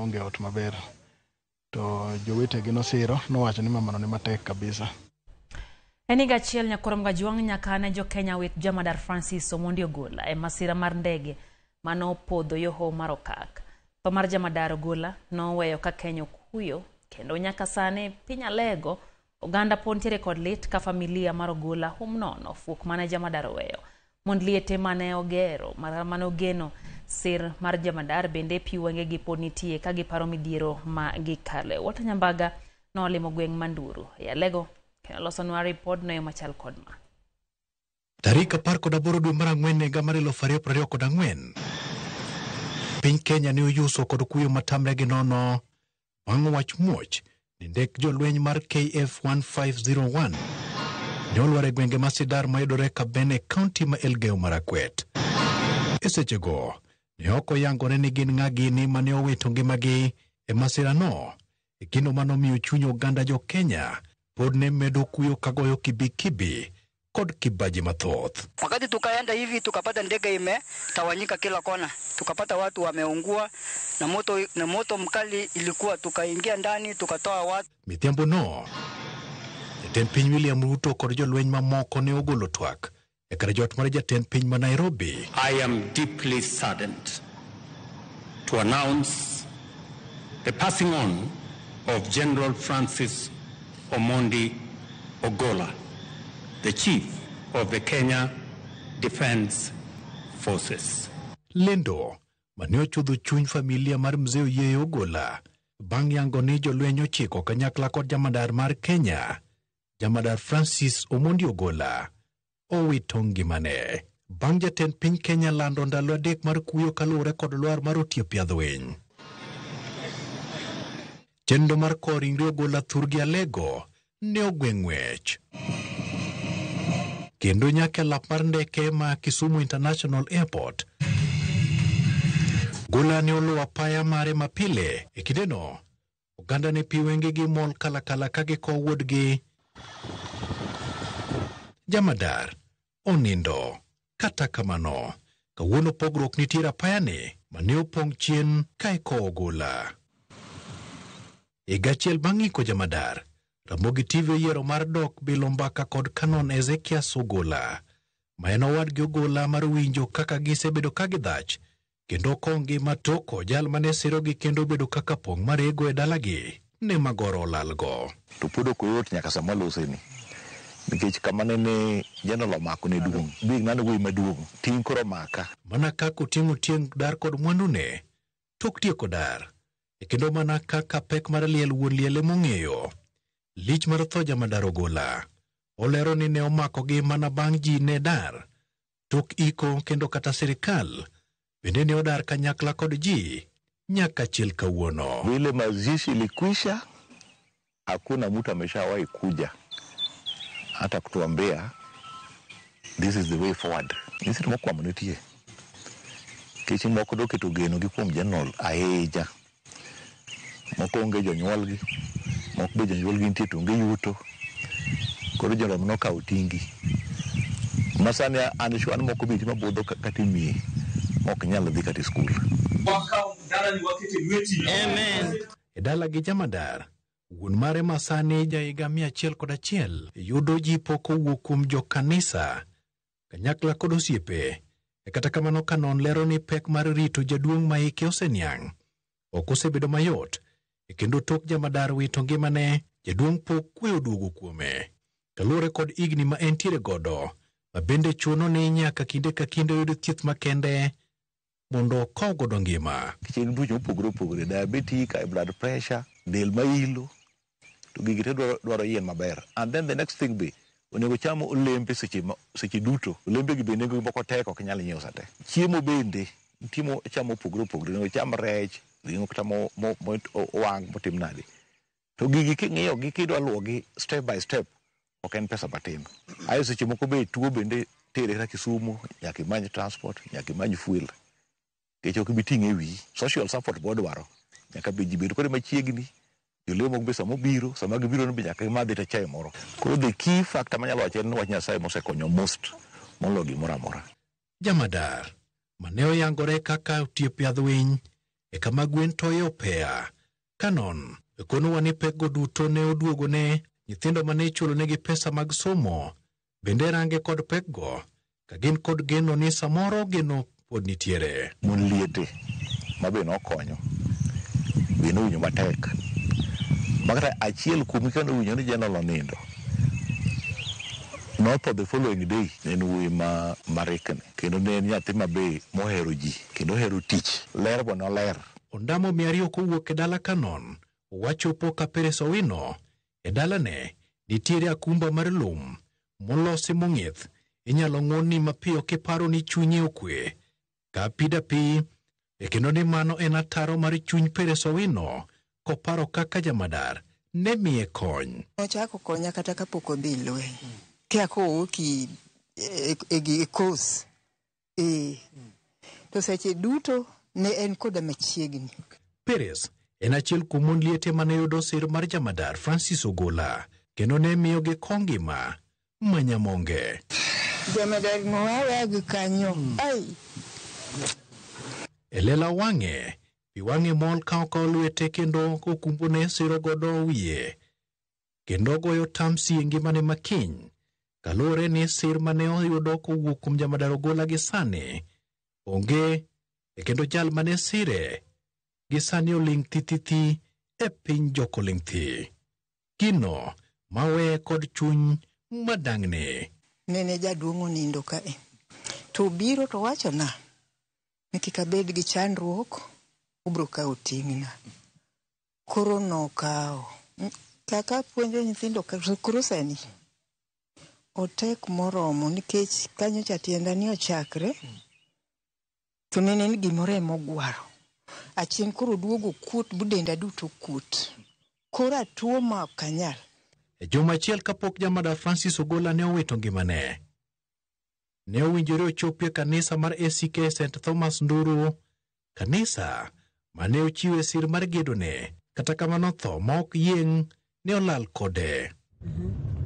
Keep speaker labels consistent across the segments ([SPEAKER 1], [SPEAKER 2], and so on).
[SPEAKER 1] onge ot maber. To jowetegi nosiro, nowacho ni mamano ni matek kabisa.
[SPEAKER 2] Eniga achiel nyakorom Gajuang nyakane jo Kenya wit Jamadar Francis Omondi Ogolla e masira mar ndege mano podho yoho mar Okak. Tho mar Jamadar Ogolla noweyo ka Kenya okuyo kendo nyaka sani piny Alego oganda pontiere kod lit ka familia mar Ogolla nono fuok mane Jamadar oweyo. Mond liete mane ogero mane ogeno sir mar Jamadar bende pi wengegi pod nitie ka giparo midhiero ma gikale. Wata Nyambaga nolimo gweng' Manduru e Alego kendo losonwa ripod no machal kodma.
[SPEAKER 3] Tarik 18 dwe mar Ang'wen higa mar 2024 piny Kenya ne oyuso kod kuyo matamre gi nono bang' wach muoch ni ndek jolweny mar KF-1501 ne olwar e gwenge Masidar mayudore Kabene County ma Elgeyo Marakwet. E sechego ne ok oyangore ni gin ng'a gini mane owito ngimagi e masirano, e kinde manomiyo chuny oganda jo Kenya pod ne medo kuyo kagoyo kibikibi kod kibaji mathoth.
[SPEAKER 4] Wakati tukaenda hivi tukapata ndege imetawanyika kila kona. Tukapata watu wameungua na moto mkali ilikuwa, tukaingia ndani tukatoa watu.
[SPEAKER 3] Midhiambo no jatend piny William Ruto kod jolweny mamoko ne ogolo twak e kar jot mar jatend piny ma Nairobi.
[SPEAKER 5] I am deeply saddened to announce the passing on of General Francis Omondi Ogolla, the Chief of the Kenya Defence Forces.
[SPEAKER 3] Lendo mane ochudho chuny familia mar Mzee Oyeyo Ogolla bang' yango ni jolweny ochiko kanyakla kod Jamadar mar Kenya, Jamadar Francis Omondi Ogolla, owito ngimane. Bang' jatend piny Kenya lando ndalo 3 mar kuyo kaluwore kod lwar mar otiep yadhwiny. Chenro mar kowo ringre Ogolla thurgi Alego ne ogweng'wech. Kendo nyaka lap mar ndeke ma Kisumu International Airport, Ogolla ne oluwo apaya mare mapile. E kindeno oganda ne pi wengegi mol kalakala ka gikowo wuodgi. Jamadar onindo. Kata kamano, kawuono pogruok nitiere apayani mane opong' chien ka ikowo Ogolla. Higa achiel bang' iko Jamadar, Ramogi TV oyiero mar dok bilo mbaka kod Canon Ezekias Ogolla, ma en owadgi Ogolla mar winjo kaka gisebedo ka gidhach, kendo kongi matoko jal mane sirogi kendo bedo kaka pong' marego e dalagi ne magoro olalgo.
[SPEAKER 6] To pudo koyot nyaka samaloseni. Nikech kamane ne General omako ne duong'. Big nane wuoyi maduong'. Ting' koro maka.
[SPEAKER 3] Mana kaka oting'o tieng' dar kod mwandune, tok tieko dar. E kendo mana kaka pek mar liel wuon liele mong'eyo. Lich mar tho Jamadar Ogolla olero ni ne omakogi mana bang' ji ne dar. Tok iko kendo kata sirikal bende ne odar kanyakla kod ji nyaka chiel kawuono.
[SPEAKER 6] Vile mazishi ilikwisha, hakuna mtu ameshawahi kuja hata kutuambia this is the way forward. Nisi tumokwa mnutie. Kichi moko doke tugeno gi kuom General aeja. Moko onge jonyuolgi. Moko be jonyuolgi nitie to onge yuto. Koro General mnoka utingi. Masani anishwan moko biti mabodho katimie. Moko nyalo dhi kati skul.
[SPEAKER 2] Amen.
[SPEAKER 3] E dala gi Jamadar, wuon mare masani jahiga 101 yudo jipo kowuok kuom jokanisa kanyakla kod osiepe. E kata kamano Canon lero ni pek mar rito jaduong' ma hike oseniang' ok osebedo mayot. E kendo tok Jamadar wito ngimane, jaduong' pok kuyo duogo kuome. Kaluwore kod igni ma entiere godo, ma bende chuno ni nyaka kinde ka kinde yud thieth makende mondo kow godo ngima.
[SPEAKER 6] Kichen tuoche mopogore, diabetes, high blood pressure, del mailo, to gigi te dwaro yien maber. And then the next thing be, onego chamo olembe seche duto. Olembe gi bende moko tek ok nyal nyiewo sate. Chiemo bende timo chamo opogore, onego cham rech, ring'o kata wang' motim nade. To gigi king'iyo gi kidwa luwo gi step by step, ok en pesa matin. Ayo seche moko be tuo bende tere kata Kisumu, nyaka imany transport, nyaka imany fuel. Kech ok biting'e wi. Social support bo dwaro. Nyaka be ji bedo kode machiegni. Jolemo be sama biro no be nyaka imadhi ta chai moro. Koro the key factor manyalo wacho en wach Nyasaye mosekonyo most molo gimoro amora.
[SPEAKER 3] Jamadar mane oyangore kaka otiep yadhwiny e kama gwen toyo opea. Canon konowa ni pekgo duto ne oduogone nyithindo mane ichulo negi pesa mag somo, bende range kod pekgo ka gin kod geno ni samoro geno pod nitiere.
[SPEAKER 6] Mon liete mabe nokonyo bino winyo matek makata achiel kuom kano winyo ni general nindo not for the following day en wuoyi marikni kendo ne en nyathi mabe mohero ji kendo ohero tich ler bo noler.
[SPEAKER 3] Ondamo 200 kowuok e dala Canon wachopo ka Peres Owino e dalane nitiere akumba mar lum molosi mong'ith inyalo ng'woni mapiyo kiparo ni chunyi okwe ka pidapi kendo ni mano en ataro mar chuny Peres Owino koparo kaka jamadar ne miye kony.
[SPEAKER 7] Ochako konya kata kapok odhi lweny kia kowuoki e kos to seche duto ne en koda machiegni.
[SPEAKER 3] Peres en achiel kuom mon liete mane yudo sir mar jamadar Francis Ogola kendo ne miyogi kongima manyamonge.
[SPEAKER 7] Jamadar mowawagi kanyo ai
[SPEAKER 3] e lela wang'e pi wang'e mol ka lwete kendo okumbone siro godo wiye kendo goyo tamsi e ngimane makiny kaluwore ni sir mane oyudo kowuok kuom jamadar Ogola gi sani onge kendo jal mane sire gi sani oling' thithithi e piny jokoling' thi. Gino mawe kod chuny madang'ne.
[SPEAKER 7] Nene jaduong' onindo kae to biro to wachona ni kik abed gi chandruok ubro kawo ting'na. Koro nokawo kaka puonjo nyithindo koro sani otek moromo nikech kanyo cha tienda ni ochakre to nene ni gimoro emogwaro achien koro duogo kuot budenda duto kuot koro atuo ma ok anyal.
[SPEAKER 3] E juma achiel kapok jamadar Francis Ogola ne owito ngimane ne owinjore ochopie kanisa mar ACK St. Thomas Nduru, kanisa mane ochiwe sir mar gedone kata kamano tho ma ok yieng' ne olal kode.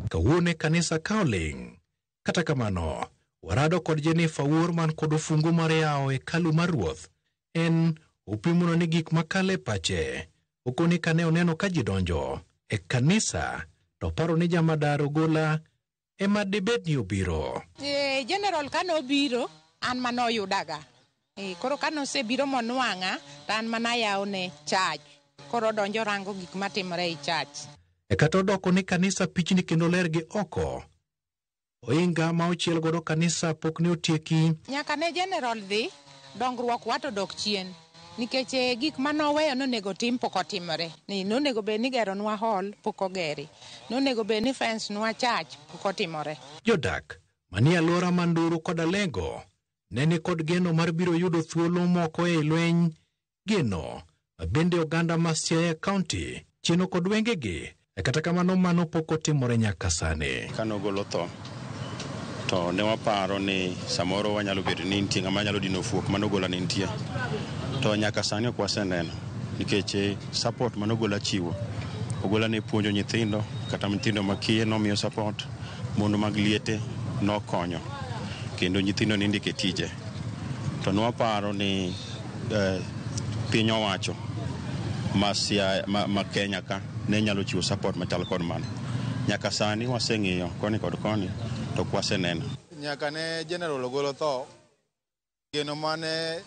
[SPEAKER 3] Kawuone kanisa kaoling' kata kamano Warado kod Jennifer Wuor man kod ofungu mar yawo hekalu mar Ruoth en opimono ni gik makale pache okoni kane oneno ka ji donjo e kanisa to paro ni jamadar Ogola ema debed ni obiro.
[SPEAKER 8] General kano obiro an manoyudaga koro kano osebiro monwang'a to an manayawone church koro donjo rango gik matimore e church.
[SPEAKER 3] Kata odoko ni kanisa pichni kendo ler gi oko. Oinga ma ochiel godo kanisa pok ne otieki.
[SPEAKER 8] Nyaka ne general dhi dongruok wato dok chien nikech gik manoweyo nonego tim pok otimore. Nonego bed ni geronwa hall pok ogeri. Nonego bed ni fence nwa church pok otimore.
[SPEAKER 3] Jodak manie alwora Manduru kod Alego nene kod geno mar biro yudo thuolo moko e lweny geno bende oganda ma Siaya County chino kod wengegi kata kamano mano pok otimore nyaka sani.
[SPEAKER 9] Kano Ogolo tho to ne waparo ni samoro wanyalo bedo ni nitie ng'ama nyalo dino fuok mano Ogola ne nitie to nyaka sani ok waseneno nikech support mano Ogola chiwo. Ogola ne puonjo nyithindo kata nyithindo makie nomiyo support, mondo mag liete nokonyo kendo nyithindo ne ndike tije to ne waparo ni piny owacho ma Kenya ka ne nyalo chiwo support machal kod mano. Nyaka sani waseng'iyo koni kod koni to kwaseneno.
[SPEAKER 10] Nyaka ne General Ogolo tho geno mane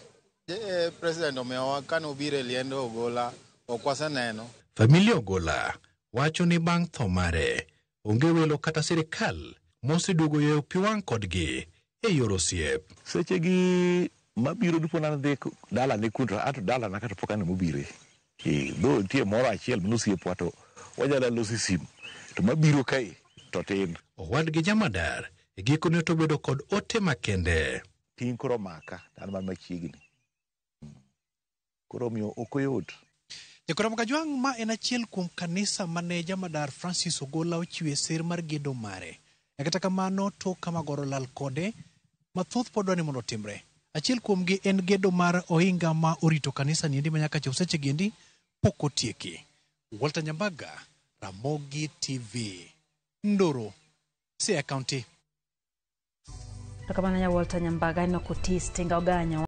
[SPEAKER 10] president omiyowa kane obiro e liendo Ogola ok waseneno.
[SPEAKER 3] Familia Ogola wacho ni bang' tho mare onge welo kata sirikal moseduogo yweyo pi wang' kodgi e yor osiep.
[SPEAKER 6] Seche gi mabiro dupo na dhi dala ne kuntra ato dala na kata pokane mobire do tie moro achiel manosiepwa to wanyalo losi sim to mabiro kae to tin.
[SPEAKER 3] Owadgi jamadar e gikone to bedo kod ote makende.
[SPEAKER 6] Ting koro maka dan man machiegni koro miyo ok oyot.
[SPEAKER 1] Jakorom Kajwang' ma en achiel kuom kanisa mane jamadar Francis Ogola ochiwe sir mar gedo mare. Kata kamano tok kama goro lal kode mathoth pod dwani mondo timre. Achiel kuomgi en gedo mar ohinga ma orito kanisa niendi manyaka chop seche giendi pok otieki. Walter Nyambaga, Ramogi TV, Nduru, Siaya County.
[SPEAKER 2] Takamana ya Walter Nyambaga ino kutii stinga oganyo.